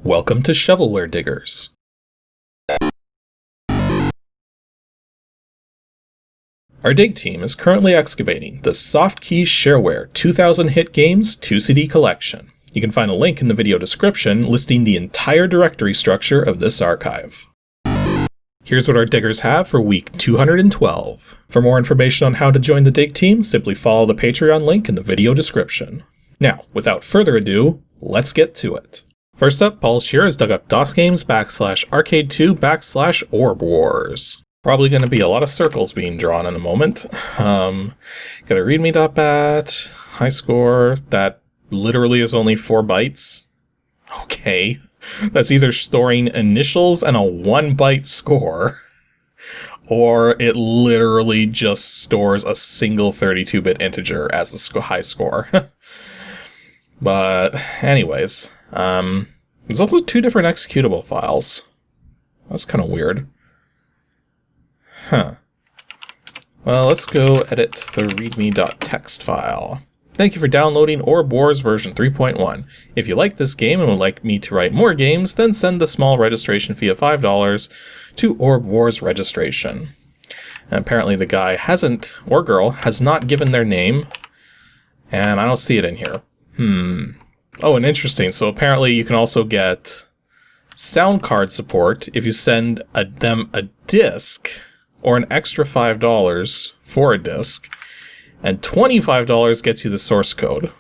Welcome to Shovelware Diggers. Our dig team is currently excavating the Softkey Shareware 2000 hit games 2CD collection. You can find a link in the video description listing the entire directory structure of this archive. Here's what our diggers have for week 212. For more information on how to join the dig team, simply follow the Patreon link in the video description. Now, without further ado, let's get to it. First up, Paul Shear has dug up DOSGAMES /arcade2/ORBWARS. Probably going to be a lot of circles being drawn in a moment. Got a readme.bat, high score, that literally is only 4 bytes. Okay, that's either storing initials and a 1 byte score, or it literally just stores a single 32-bit integer as the high score. But anyways, there's also 2 different executable files. That's kind of weird. Huh. Well, let's go edit the readme.txt file. Thank you for downloading Orb Wars version 3.1. If you like this game and would like me to write more games, then send the small registration fee of $5 to Orb Wars registration. And apparently the guy hasn't, or girl, has not given their name, and I don't see it in here. Oh, and interesting. So apparently you can also get sound card support if you send them a disc, or an extra $5 for a disc, and $25 gets you the source code.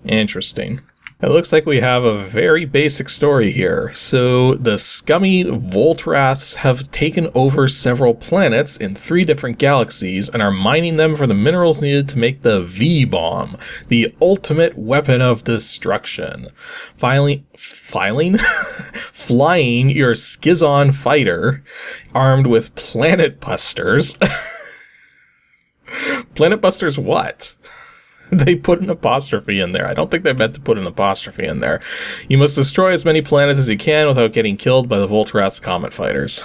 Interesting. It looks like we have a very basic story here. So the scummy Voltraths have taken over several planets in 3 different galaxies and are mining them for the minerals needed to make the V-bomb, the ultimate weapon of destruction. Flying your Skizon fighter armed with Planet Busters. Planet Busters what? They put an apostrophe in there. I don't think they meant to put an apostrophe in there. You must destroy as many planets as you can without getting killed by the Voltrath's comet fighters.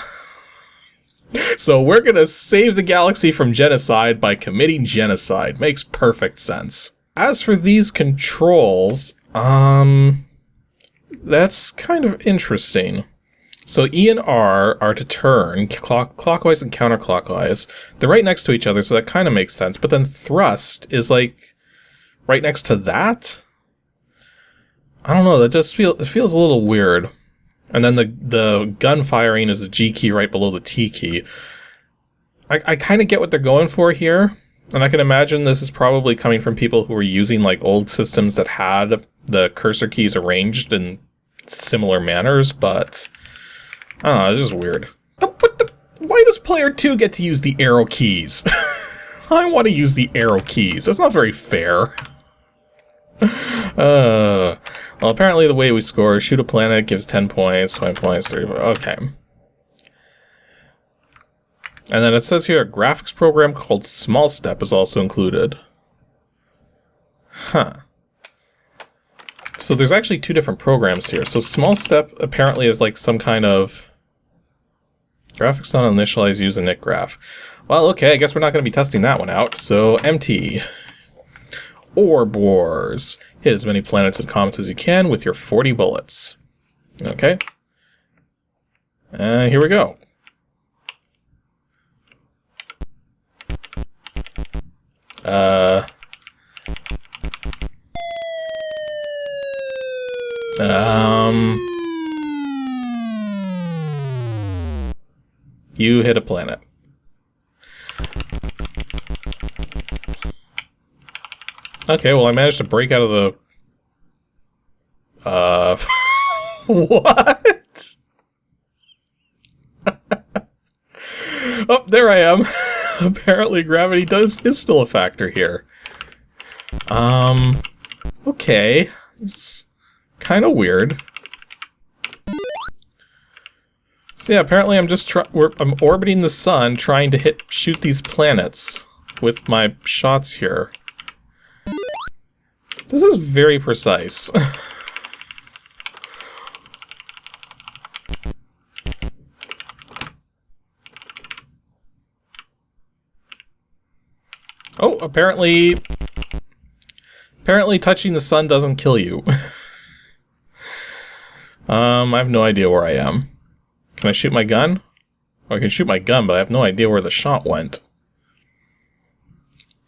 So we're gonna save the galaxy from genocide by committing genocide. Makes perfect sense. As for these controls, that's kind of interesting. So E and R are to turn clockwise and counterclockwise. They're right next to each other, so that kind of makes sense. But then thrust is like right next to that? I don't know, that just feels a little weird. And then the gun firing is the G key right below the T key. I kind of get what they're going for here, and I can imagine this is probably coming from people who were using like old systems that had the cursor keys arranged in similar manners, but I don't know, it's just weird. Why does player 2 get to use the arrow keys? I want to use the arrow keys. That's not very fair. Well, apparently the way we score is shoot a planet gives 10 points, 20 points, 30 points. Okay. And then it says here a graphics program called Small Step is also included. Huh. So there's actually 2 different programs here. So Small Step apparently is like some kind of graphics not initialized use a init graph. Well, okay, I guess we're not going to be testing that one out. So MT. Orb Wars. Hit as many planets and comets as you can with your 40 bullets. Okay. Here we go. You hit a planet. Okay, well I managed to break out of the... What? Oh, there I am. Apparently gravity is still a factor here. Okay. It's kind of weird. So yeah, apparently I'm just I'm orbiting the sun trying to shoot these planets with my shots here. This is very precise. Oh, apparently touching the sun doesn't kill you. I have no idea where I am. Can I shoot my gun? Well, I can shoot my gun, but I have no idea where the shot went.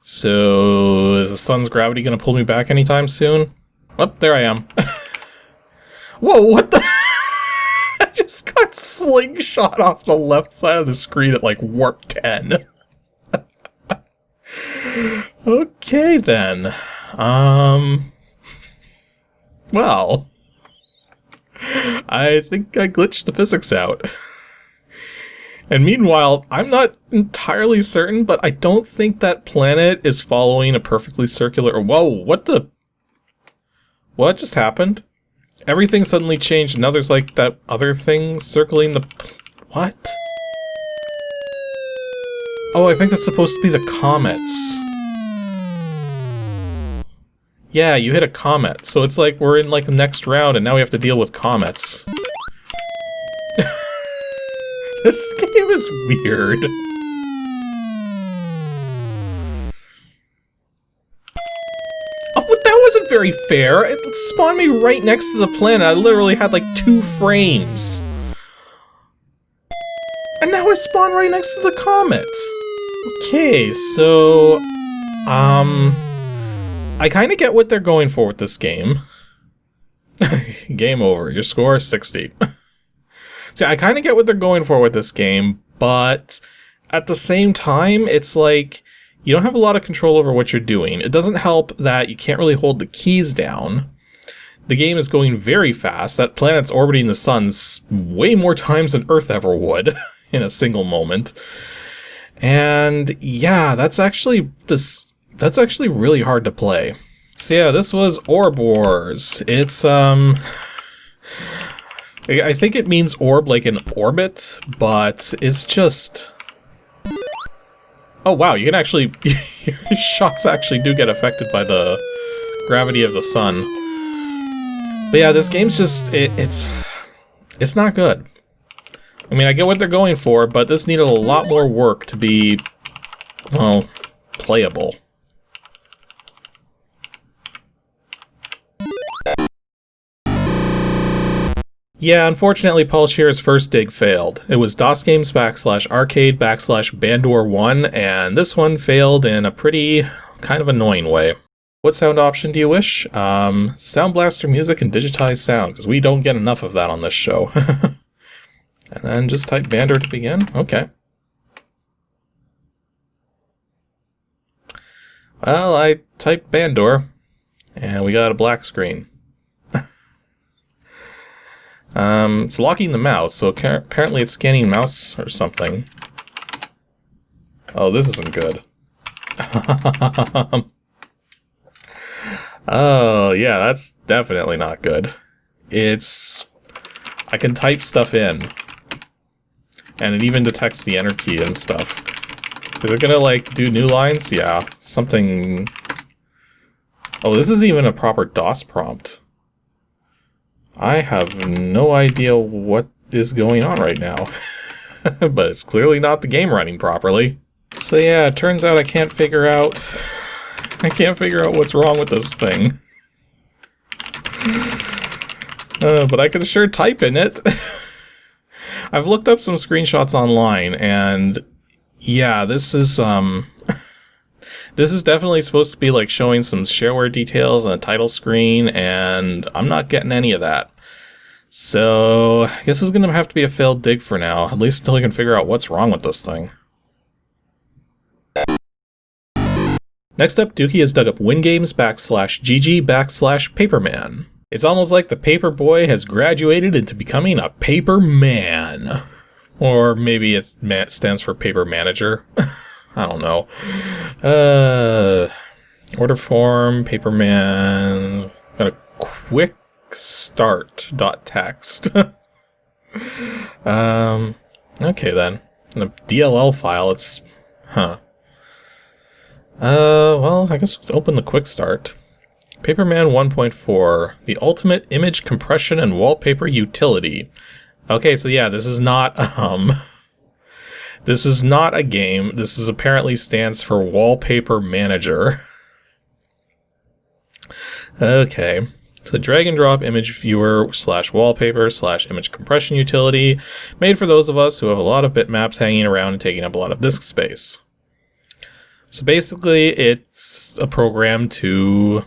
So, is the sun's gravity going to pull me back anytime soon? Oh, there I am. Whoa, what the? I just got slingshot off the left side of the screen at like warp 10. Okay, then. Well, I think I glitched the physics out. And meanwhile, I'm not entirely certain, but I don't think that planet is following a perfectly circular... Whoa, what the... What just happened? Everything suddenly changed, and now there's like that other thing circling the... What? Oh, I think that's supposed to be the comets. Yeah, you hit a comet, so it's like we're in like the next round, and now we have to deal with comets. This game is weird. Oh, that wasn't very fair. It spawned me right next to the planet. I literally had like 2 frames. And now I spawn right next to the comet. Okay, so... I kind of get what they're going for with this game. Game over. Your score is 60. See, I kind of get what they're going for with this game, but at the same time, it's like, you don't have a lot of control over what you're doing. It doesn't help that you can't really hold the keys down. The game is going very fast. That planet's orbiting the sun way more times than Earth ever would in a single moment. And yeah, that's actually really hard to play. So yeah, this was Orb Wars. It's, I think it means orb like an orbit, but it's just... Oh wow, you can actually... your shots actually do get affected by the gravity of the sun. But yeah, this game's just... It's not good. I mean, I get what they're going for, but this needed a lot more work to be, well, playable. Yeah, unfortunately, Paul Shear's first dig failed. It was DOSGAMES /arcade /Bandor 1, and this one failed in a pretty kind of annoying way. What sound option do you wish? Sound Blaster music and digitized sound, because we don't get enough of that on this show. And then just type Bandor to begin. Okay. Well, I typed Bandor, and we got a black screen. It's locking the mouse, so apparently it's scanning mouse or something. Oh, this isn't good. Oh, yeah, that's definitely not good. I can type stuff in. And it even detects the enter key and stuff. Is it gonna, like, do new lines? Yeah, something... Oh, this is even a proper DOS prompt. I have no idea what is going on right now. But it's clearly not the game running properly. So yeah, it turns out I can't figure out what's wrong with this thing. But I can sure type in it. I've looked up some screenshots online, and yeah, this is definitely supposed to be like showing some shareware details and a title screen, and I'm not getting any of that. So I guess it's gonna have to be a failed dig for now, at least until we can figure out what's wrong with this thing. Next up, Dookie has dug up WINGAMES /GG /Paperman. It's almost like the paper boy has graduated into becoming a paper man. Or maybe it stands for paper manager. I don't know. Order form, Paperman. Got a quick start.txt. Okay then. In a DLL file, it's... Huh. Well, I guess we'll open the quick start. Paperman 1.4, the ultimate image compression and wallpaper utility. Okay, so yeah, this is not, this is not a game. This is apparently stands for Wallpaper Manager. Okay. It's a drag and drop image viewer / wallpaper / image compression utility made for those of us who have a lot of bitmaps hanging around and taking up a lot of disk space. So basically, it's a program to,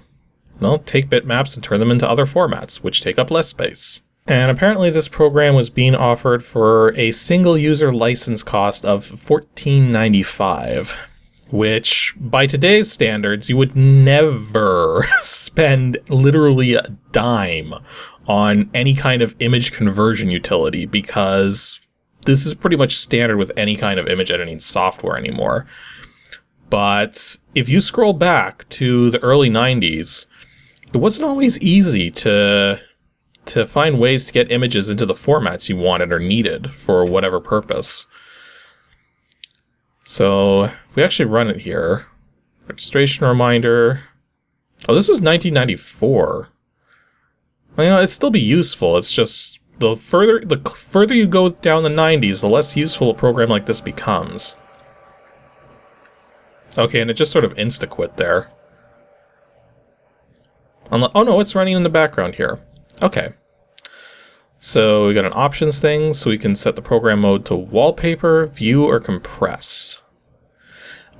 well, take bitmaps and turn them into other formats, which take up less space. And apparently this program was being offered for a single user license cost of $14.95. Which, by today's standards, you would never spend literally a dime on any kind of image conversion utility, because this is pretty much standard with any kind of image editing software anymore. But if you scroll back to the early 90s, it wasn't always easy to find ways to get images into the formats you wanted or needed for whatever purpose. So, if we actually run it here, registration reminder. Oh, this was 1994. Well, you know, it'd still be useful. It's just the further you go down the 90s, the less useful a program like this becomes. Okay, and it just sort of insta-quit there. Oh no, it's running in the background here. Okay. So we got an options thing, so we can set the program mode to wallpaper, view, or compress.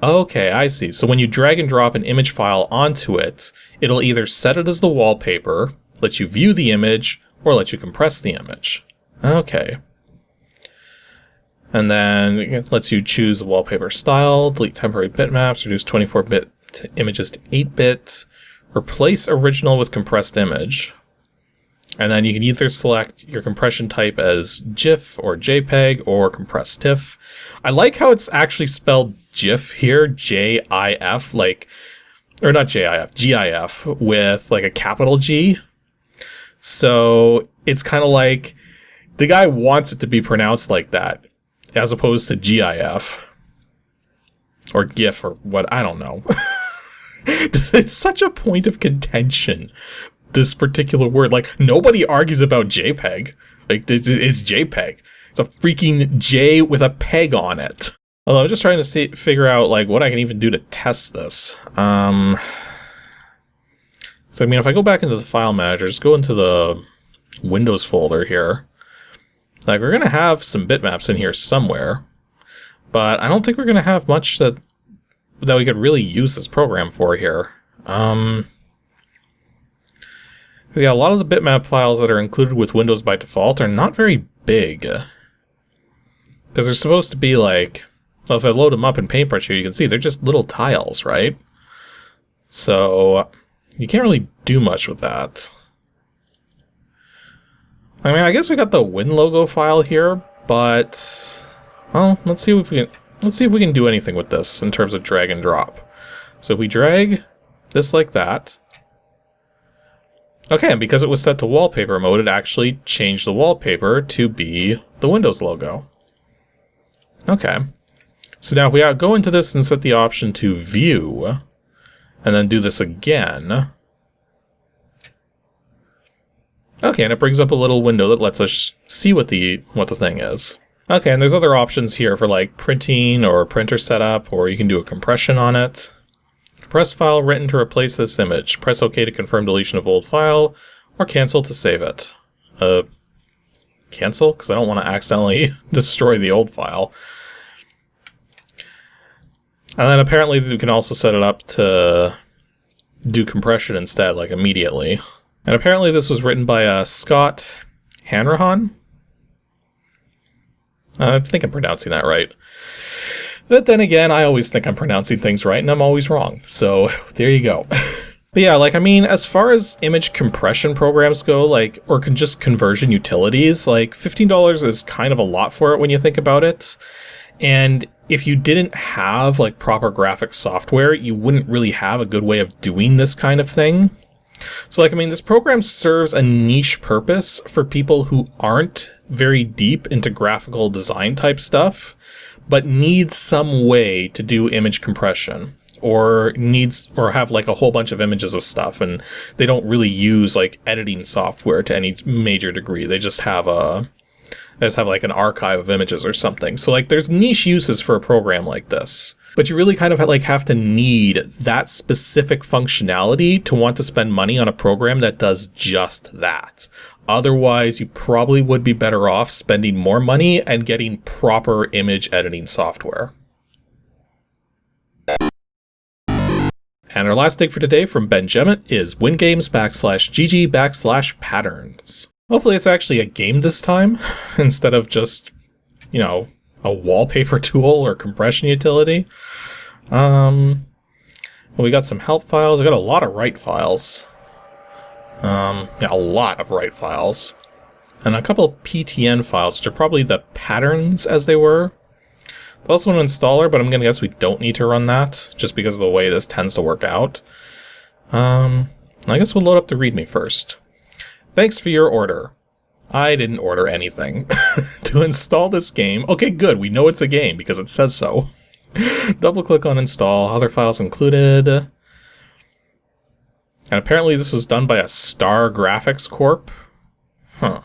Okay, I see. So when you drag and drop an image file onto it, it'll either set it as the wallpaper, let you view the image, or let you compress the image. Okay. And then it lets you choose the wallpaper style, delete temporary bitmaps, reduce 24-bit images to 8-bit, replace original with compressed image. And then you can either select your compression type as GIF or JPEG or compressed TIFF. I like how it's actually spelled GIF here, J-I-F, like, or not J-I-F, G-I-F with like a capital G. So it's kind of like the guy wants it to be pronounced like that, as opposed to GIF or GIF or what, I don't know. It's such a point of contention, this particular word. Like, nobody argues about JPEG. Like, it's JPEG. It's a freaking J with a peg on it. Although I'm just trying to figure out, like, what I can even do to test this. So, I mean, if I go back into the file manager, just go into the Windows folder here. Like, we're going to have some bitmaps in here somewhere. But I don't think we're going to have much that we could really use this program for here. Yeah, a lot of the bitmap files that are included with Windows by default are not very big. Because they're supposed to be like, well, if I load them up in Paintbrush here, you can see they're just little tiles, right? So you can't really do much with that. I mean, I guess we got the Win logo file here, but well, let's see if we can do anything with this in terms of drag and drop. So if we drag this like that. Okay, and because it was set to wallpaper mode, it actually changed the wallpaper to be the Windows logo. Okay. So now if we go into this and set the option to view, and then do this again. Okay, and it brings up a little window that lets us see what the thing is. Okay, and there's other options here for like printing or printer setup, or you can do a compression on it. Compress file written to replace this image. Press OK to confirm deletion of old file, or cancel to save it. Cancel? Because I don't want to accidentally destroy the old file. And then apparently we can also set it up to do compression instead, like immediately. And apparently this was written by Scott Hanrahan. I think I'm pronouncing that right. But then again, I always think I'm pronouncing things right, and I'm always wrong. So, there you go. But yeah, like, I mean, as far as image compression programs go, like, or just conversion utilities, like, $15 is kind of a lot for it when you think about it. And if you didn't have, like, proper graphics software, you wouldn't really have a good way of doing this kind of thing. So, like, I mean, this program serves a niche purpose for people who aren't very deep into graphical design type stuff, but needs some way to do image compression, or have like a whole bunch of images of stuff, and they don't really use like editing software to any major degree. They just have a just have like an archive of images or something. So like there's niche uses for a program like this, but you really kind of like have to need that specific functionality to want to spend money on a program that does just that. Otherwise, you probably would be better off spending more money and getting proper image editing software. And our last dig for today from Benjamin is WINGAMES/GG/patterns. Hopefully it's actually a game this time, instead of just, you know, a wallpaper tool or compression utility. Well, we got some help files. We got a lot of write files. Yeah, a lot of write files. And a couple of PTN files, which are probably the patterns as they were. Also an installer, but I'm going to guess we don't need to run that, just because of the way this tends to work out. I guess we'll load up the README first. Thanks for your order. I didn't order anything. To install this game, okay, good, we know it's a game, because it says so. Double click on install, other files included. And apparently this was done by a Star Graphics Corp. Huh.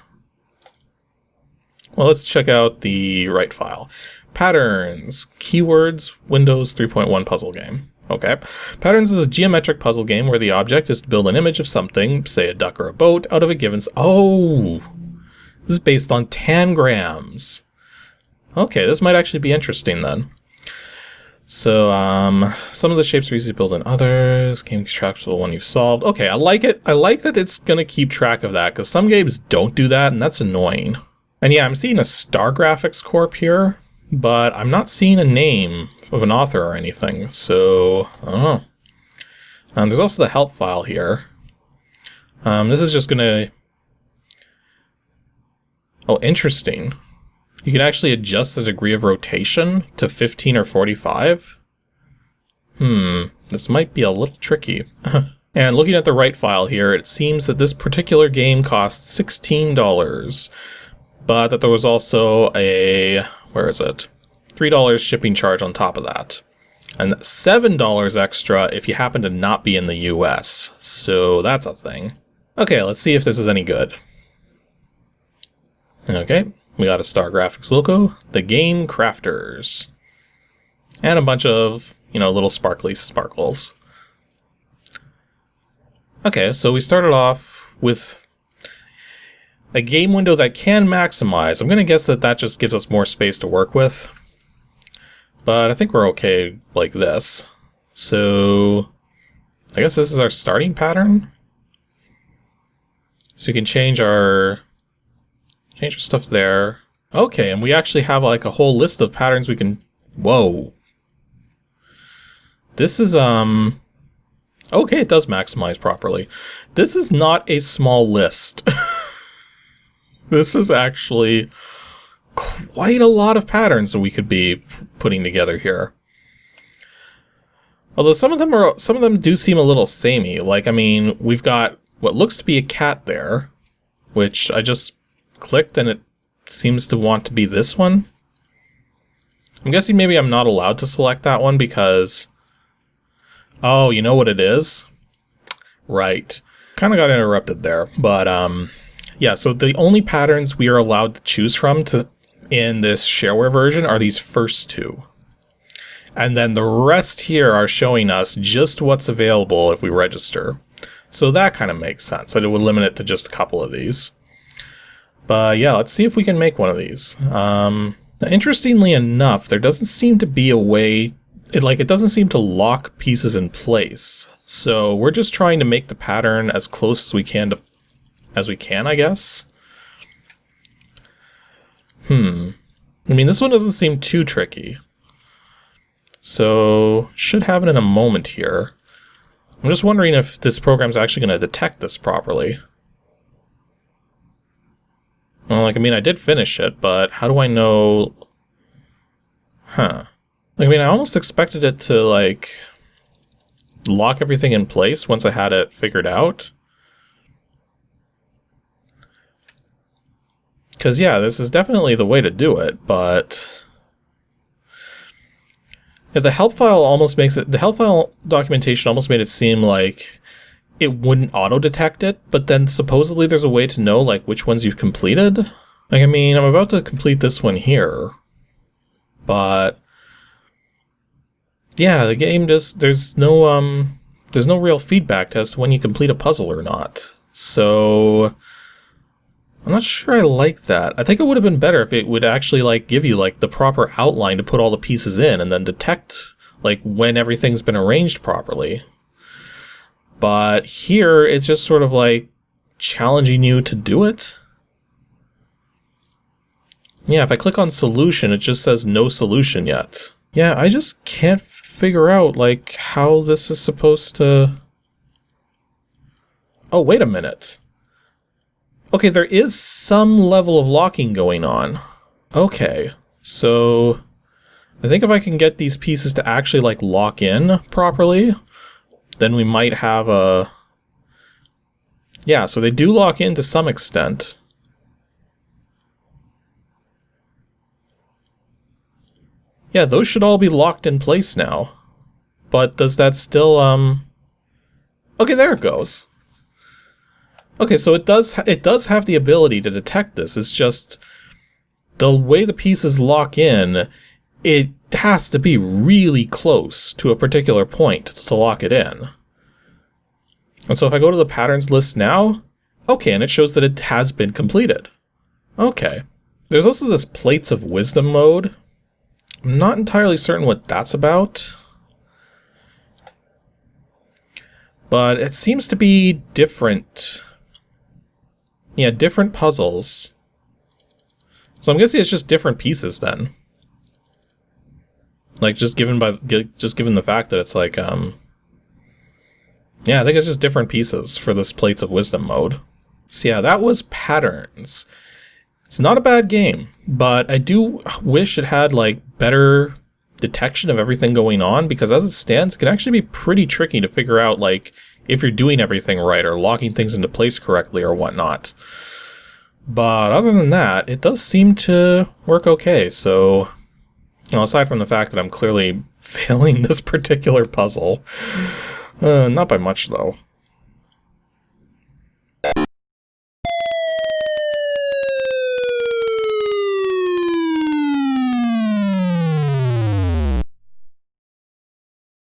Well, let's check out the write file. Patterns, keywords, Windows 3.1 puzzle game. Okay. Patterns is a geometric puzzle game where the object is to build an image of something, say a duck or a boat, out of a given... Oh! This is based on Tangrams. Okay, this might actually be interesting then. So, some of the shapes are easy to build than others. Game keeps track of the one you've solved. Okay, I like it. I like that it's going to keep track of that, because some games don't do that, and that's annoying. And yeah, I'm seeing a Star Graphics Corp here, but I'm not seeing a name of an author or anything, so I don't know. There's also the help file here. This is just gonna... Oh, interesting. You can actually adjust the degree of rotation to 15 or 45. This might be a little tricky. And looking at the write file here, it seems that this particular game costs $16, but that there was also a... where is it? $3 shipping charge on top of that. And $7 extra if you happen to not be in the US. So that's a thing. Okay, let's see if this is any good. Okay, we got a Star Graphics logo, the Game Crafters, and a bunch of, you know, little sparkly sparkles. Okay, so we started off with a game window that can maximize. I'm going to guess that that just gives us more space to work with. But I think we're okay like this. So I guess this is our starting pattern. So we can change our stuff there. Okay, and we actually have like a whole list of patterns we can... Whoa. This is, okay, it does maximize properly. This is not a small list. This is actually quite a lot of patterns that we could be putting together here. Although some of them do seem a little samey. Like, I mean, we've got what looks to be a cat there, which I just clicked and it seems to want to be this one. I'm guessing maybe I'm not allowed to select that one because... Oh, you know what it is? Right. Kind of got interrupted there, but yeah, so the only patterns we are allowed to choose from in this shareware version are these first two. And then the rest here are showing us just what's available if we register. So that kind of makes sense, that it would limit it to just a couple of these. But yeah, let's see if we can make one of these. Now, interestingly enough, there doesn't seem to be a way... It doesn't seem to lock pieces in place. So we're just trying to make the pattern as close as we can, I guess. I mean, this one doesn't seem too tricky. So, should have it in a moment here. I'm just wondering if this program's actually going to detect this properly. Well, like, I mean, I did finish it, but how do I know... Huh. I mean, I almost expected it to, like, lock everything in place once I had it figured out. Because, yeah, this is definitely the way to do it, but... Yeah, the help file almost makes it... The help file documentation almost made it seem like it wouldn't auto-detect it, but then supposedly there's a way to know, like, which ones you've completed. Like, I mean, I'm about to complete this one here, but yeah, the game there's no real feedback as to when you complete a puzzle or not. So I'm not sure I like that. I think it would have been better if it would actually like give you like the proper outline to put all the pieces in and then detect like when everything's been arranged properly. But here it's just sort of like challenging you to do it. Yeah, if I click on solution, it just says no solution yet. Yeah, I just can't figure out like how this is supposed to... Oh, wait a minute. Okay, there is some level of locking going on. Okay, so I think if I can get these pieces to actually like lock in properly, then we might have a... Yeah, so they do lock in to some extent. Yeah, those should all be locked in place now. But does that still, Okay, there it goes. Okay, so it does have the ability to detect this. It's just the way the pieces lock in, it has to be really close to a particular point to lock it in. And so if I go to the patterns list now, okay, and it shows that it has been completed. Okay. There's also this Plates of Wisdom mode. I'm not entirely certain what that's about. But it seems to be different. Yeah, different puzzles. So I'm guessing it's just different pieces then. Like just given the fact that it's like yeah, I think it's just different pieces for this Plates of Wisdom mode. So yeah, that was Patterns. It's not a bad game, but I do wish it had like better detection of everything going on, because as it stands, it can actually be pretty tricky to figure out like if you're doing everything right or locking things into place correctly or whatnot. But other than that, it does seem to work okay. So, you know, aside from the fact that I'm clearly failing this particular puzzle, not by much though.